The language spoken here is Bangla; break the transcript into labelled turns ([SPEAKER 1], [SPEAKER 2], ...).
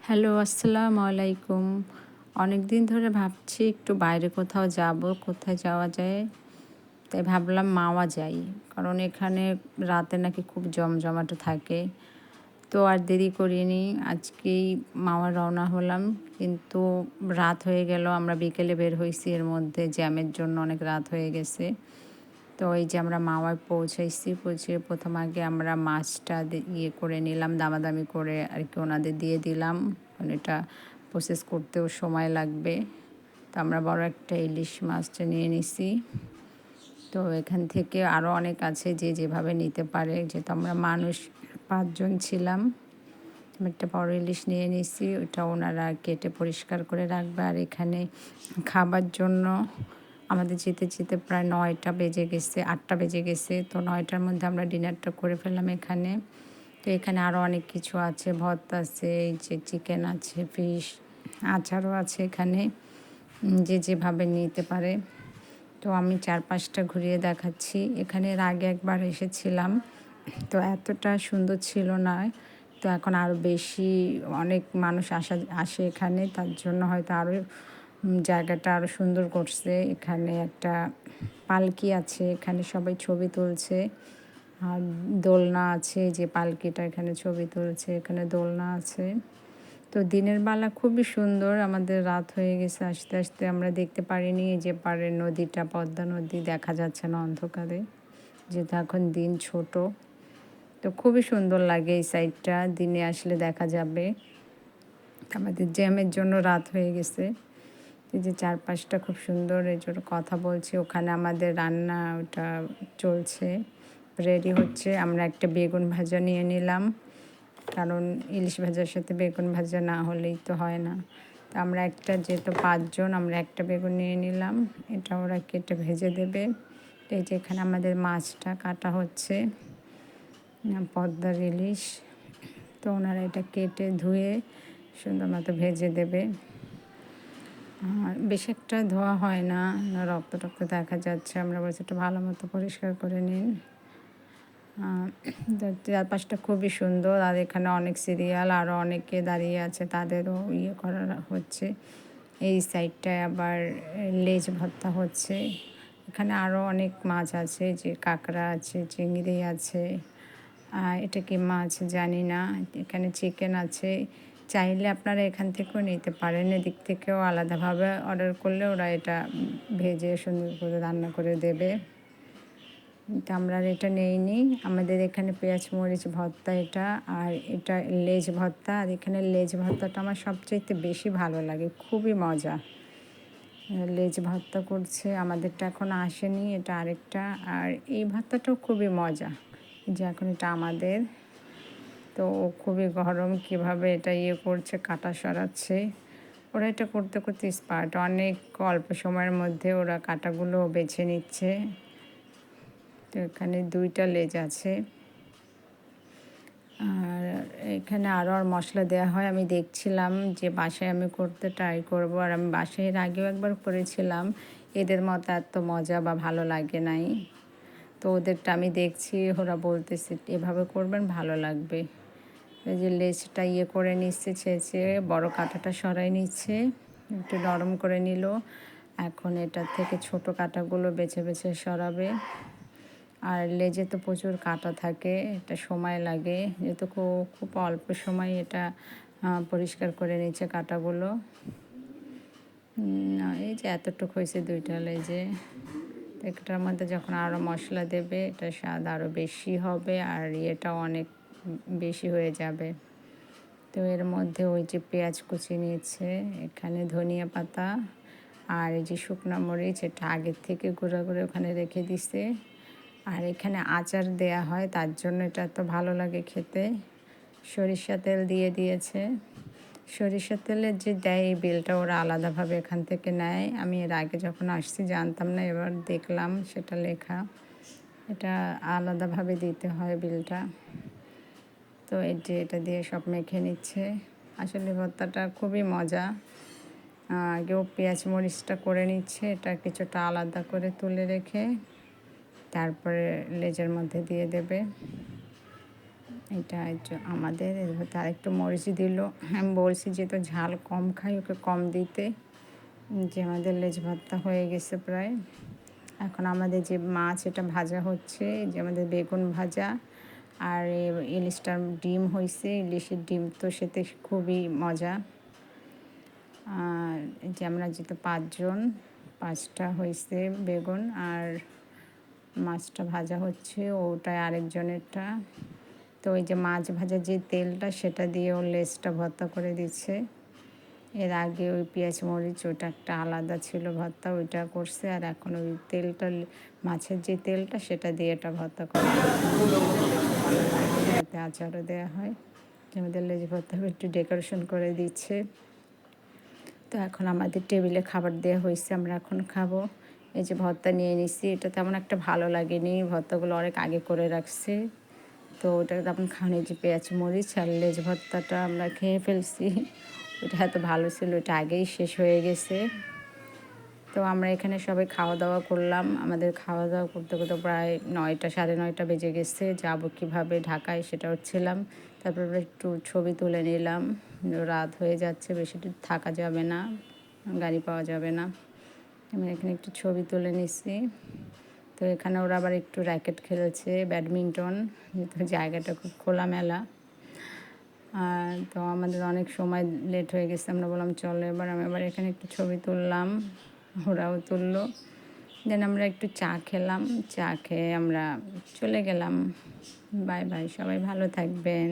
[SPEAKER 1] হ্যালো, আসসালামু আলাইকুম। অনেকদিন ধরে ভাবছি একটু বাইরে কোথাও যাব, কোথায় যাওয়া যায়? তাই ভাবলাম মাওয়া যাই। কারণ এখানে রাতে নাকি খুব জমজমাট থাকে। তো আর দেরি করিনি। আজকেই মাওয়া রওনা হলাম। কিন্তু রাত হয়ে গেল। আমরা বিকেলে বের হইছি। এর মধ্যে জ্যামের জন্য অনেক রাত হয়ে গেছে। তো এই যে আমরা মাওয়ায় পৌঁছাইছি। পৌঁছে ১ম আগে আমরা মাছটা ইয়ে করে নিলাম, দামাদামি করে আরকি ওনাদের দিয়ে দিলাম। কারণ এটা প্রসেস করতেও সময় লাগবে। তো আমরা বড় একটা ইলিশ মাছটা নিয়ে নিছি। তো এখান থেকে আরও অনেক আছে যে যেভাবে নিতে পারে। যেহেতু আমরা মানুষ ৫ জন ছিলাম। আমি একটা বড় ইলিশ নিয়ে নিছি। ওটা ওনারা কেটে পরিষ্কার করে রাখবে। আর এখানে খাবার জন্য আমাদের যেতে, যেতে প্রায় ৯টা বেজে গেছে, ৮টা বেজে গেছে। তো ৯টার মধ্যে আমরা ডিনারটা করে ফেললাম এখানে। তো এখানে আরও অনেক কিছু আছে। ভর্তা আছে, এই যে চিকেন আছে, ফিশ, আচারও আছে এখানে। যে যেভাবে নিতে পারে। তো আমি ৪-৫টা ঘুরিয়ে দেখাচ্ছি। এখানে এর আগে একবার এসেছিলাম। তো এতটা সুন্দর ছিল না। তো এখন আরও বেশি অনেক মানুষ আসে এখানে। তার জন্য হয়তো আরও জায়গাটা আরও সুন্দর করছে। এখানে একটা পালকি আছে। এখানে সবাই ছবি তুলছে। আর দোলনা আছে, যে পালকিটা এখানে ছবি তুলছে। এখানে দোলনা আছে। তো দিনের বেলা খুবই সুন্দর। আমাদের রাত হয়ে গেছে আসতে, আসতে আমরা দেখতে পারিনি যে পাড়ের নদীটা, পদ্মা নদী দেখা যাচ্ছে না অন্ধকারে। যেহেতু এখন দিন ছোট। তো খুবই সুন্দর লাগে এই সাইডটা। দিনে আসলে দেখা যাবে। আমাদের জ্যামের জন্য রাত হয়ে গেছে। এই যে চারপাশটা খুব সুন্দর, এজন্য কথা বলছি। ওখানে আমাদের রান্না ওটা চলছে, রেডি হচ্ছে। আমরা একটা বেগুন ভাজা নিয়ে নিলাম। কারণ ইলিশ ভাজার সাথে বেগুন ভাজা না হলেই তো হয় না। তো আমরা একটা, যেহেতু ৫ জন, আমরা একটা বেগুন নিয়ে নিলাম। এটা ওরা কেটে ভেজে দেবে। এই যে এখানে আমাদের মাছটা কাটা হচ্ছে, পদ্মার ইলিশ। তো ওনারা এটা কেটে ধুয়ে সুন্দর মতো ভেজে দেবে। আর বেশি একটা ধোয়া হয় না, রক্ত টক্ত দেখা যাচ্ছে। আমরা বলছি একটু ভালো মতো পরিষ্কার করে নিন। চারপাশটা খুবই সুন্দর। আর এখানে অনেক সিরিয়াল, আরও অনেকে দাঁড়িয়ে আছে, তাদেরও ইয়ে করা হচ্ছে। এই সাইডটায় আবার লেজ ভর্তা হচ্ছে। এখানে আরও অনেক মাছ আছে, যে কাঁকড়া আছে, চিংড়ি আছে। এটা কি মাছ জানি না। এখানে চিকেন আছে। চাইলে আপনারা এখান থেকেও নিতে পারেন। এদিক থেকেও আলাদাভাবে অর্ডার করলে ওরা এটা ভেজে সুন্দর করে রান্না করে দেবে। কিন্তু আমরা আর এটা নেইনি। আমাদের এখানে পেঁয়াজ মরিচ ভর্তা এটা, আর এটা লেজ ভর্তা। আর এখানে লেজ ভর্তাটা আমার সবচাইতে বেশি ভালো লাগে, খুবই মজা। লেজ ভর্তা করছে, আমাদেরটা এখন আসেনি, এটা আরেকটা। আর এই ভর্তাটাও খুবই মজা, যে এখন এটা আমাদের। তো খুবই গরম, কীভাবে এটা ইয়ে করছে, কাটা সরাচ্ছে। ওরা এটা করতে করতে এক্সপার্ট। অনেক অল্প সময়ের মধ্যে ওরা কাটাগুলো বেছে নিচ্ছে। তো এখানে 2টা লেজ আছে। আর এখানে আরও মশলা দেওয়া হয়। আমি দেখছিলাম যে বাসায় আমি করতে ট্রাই করব। আর আমি বাসায় এর আগেও একবার করেছিলাম। এদের মতো এত মজা বা ভালো লাগে নাই। তো ওদেরটা আমি দেখছি, ওরা বলতেছে এভাবে করবেন, ভালো লাগবে। এই যে লেজটা ইয়ে করে নিচ্ছে, ছেঁচে বড় কাঁটাটা সরাই নিচ্ছে, একটু নরম করে নিল। এখন এটার থেকে ছোট কাঁটাগুলো বেছে বেছে সরাবে। আর লেজে তো প্রচুর কাঁটা থাকে, এটা সময় লাগে। যেহেতু খুব অল্প সময় এটা পরিষ্কার করে নিচ্ছে কাঁটাগুলো। এই যে এতটুকু হয়েছে 2টা লেজে। এটার মধ্যে যখন আরও মশলা দেবে, এটা স্বাদ আরও বেশি হবে, আর ইয়েটাও অনেক বেশি হয়ে যাবে। তো এর মধ্যে ওই যে পেঁয়াজ কুচি নিয়েছে, এখানে ধনিয়া পাতা, আর এই যে শুকনো মরিচ, এটা আগের থেকে গুঁড়া করে ওখানে রেখে দিছে। আর এখানে আচার দেয়া হয়, তার জন্য এটা এত ভালো লাগে খেতে। সরিষা তেল দিয়ে দিয়েছে। সরিষা তেলের যে দেয় এই বিলটা ওরা আলাদাভাবে এখান থেকে নেয়। আমি এর আগে যখন আসছি জানতাম না, এবার দেখলাম সেটা লেখা। এটা আলাদাভাবে দিতে হয় বিলটা। তো এই যে এটা দিয়ে সব মেখে নিচ্ছে। আসলে ভর্তাটা খুবই মজা। আগেও পেঁয়াজ মরিচটা করে নিচ্ছে, এটা কিছুটা আলাদা করে তুলে রেখে তারপরে লেজের মধ্যে দিয়ে দেবে। এটা আমাদের এর ভেতর আরেকটু মরিচ দিল। আমি বলছি যে তো ঝাল কম খাই, ওকে কম দিতে। যে আমাদের লেজ ভর্তা হয়ে গেছে প্রায়। এখন আমাদের যে মাছ এটা ভাজা হচ্ছে, যে আমাদের বেগুন ভাজা আর ইলিশটার ডিম হয়েছে। ইলিশের ডিম তো সেতে খুবই মজা। আর যে আমরা যেহেতু 5 জন, 5টা হয়েছে বেগুন আর মাছটা ভাজা হচ্ছে, ওটাই আরেকজনেরটা। তো ওই যে মাছ ভাজার যে তেলটা সেটা দিয়ে ওর লেজটা ভর্তা করে দিচ্ছে। এর আগে ওই পেঁয়াজ মরিচ ওটা একটা আলাদা ছিল ভর্তা, ওইটা করছে। আর এখন ওই তেলটা মাছের যে তেলটা সেটা দিয়ে এটা ভর্তা করে ভালো লাগে। এতে আচারও দেওয়া হয়। আমাদের লেজ ভর্তা একটু ডেকোরেশন করে দিচ্ছে। তো এখন আমাদের টেবিলে খাবার দেওয়া হয়েছে, আমরা এখন খাবো। এই যে ভর্তা নিয়ে নিচ্ছি, এটা তেমন একটা ভালো লাগেনি, ভর্তাগুলো অনেক আগে করে রাখছে। তো ওটা তেমন খাওয়ানি, যে পেঁয়াজ মরিচ আর লেজ ভর্তাটা আমরা খেয়ে ফেলছি। ওটা এত ভালো ছিল, ওটা আগেই শেষ হয়ে গেছে। তো আমরা এখানে সবাই খাওয়া দাওয়া করলাম। আমাদের খাওয়া দাওয়া করতে করতে প্রায় 9টা 9:30 বেজে গেছে। যাবো কীভাবে ঢাকায় সেটা হচ্ছিলাম। তারপর একটু ছবি তুলে নিলাম। রাত হয়ে যাচ্ছে, বেশি থাকা যাবে না, গাড়ি পাওয়া যাবে না। আমি এখানে একটু ছবি তুলে নিচ্ছি। তো এখানে ওরা আবার একটু র্যাকেট খেলছে, ব্যাডমিন্টন। যেহেতু জায়গাটা খুব খোলামেলা। আর তো আমাদের অনেক সময় লেট হয়ে গেছে, আমরা বললাম চলো এবার। আমি আবার এখানে একটু ছবি তুললাম, ওরাও তুললো। দেন আমরা একটু চা খেলাম, চা খেয়ে আমরা চলে গেলাম। বাই বাই, সবাই ভালো থাকবেন।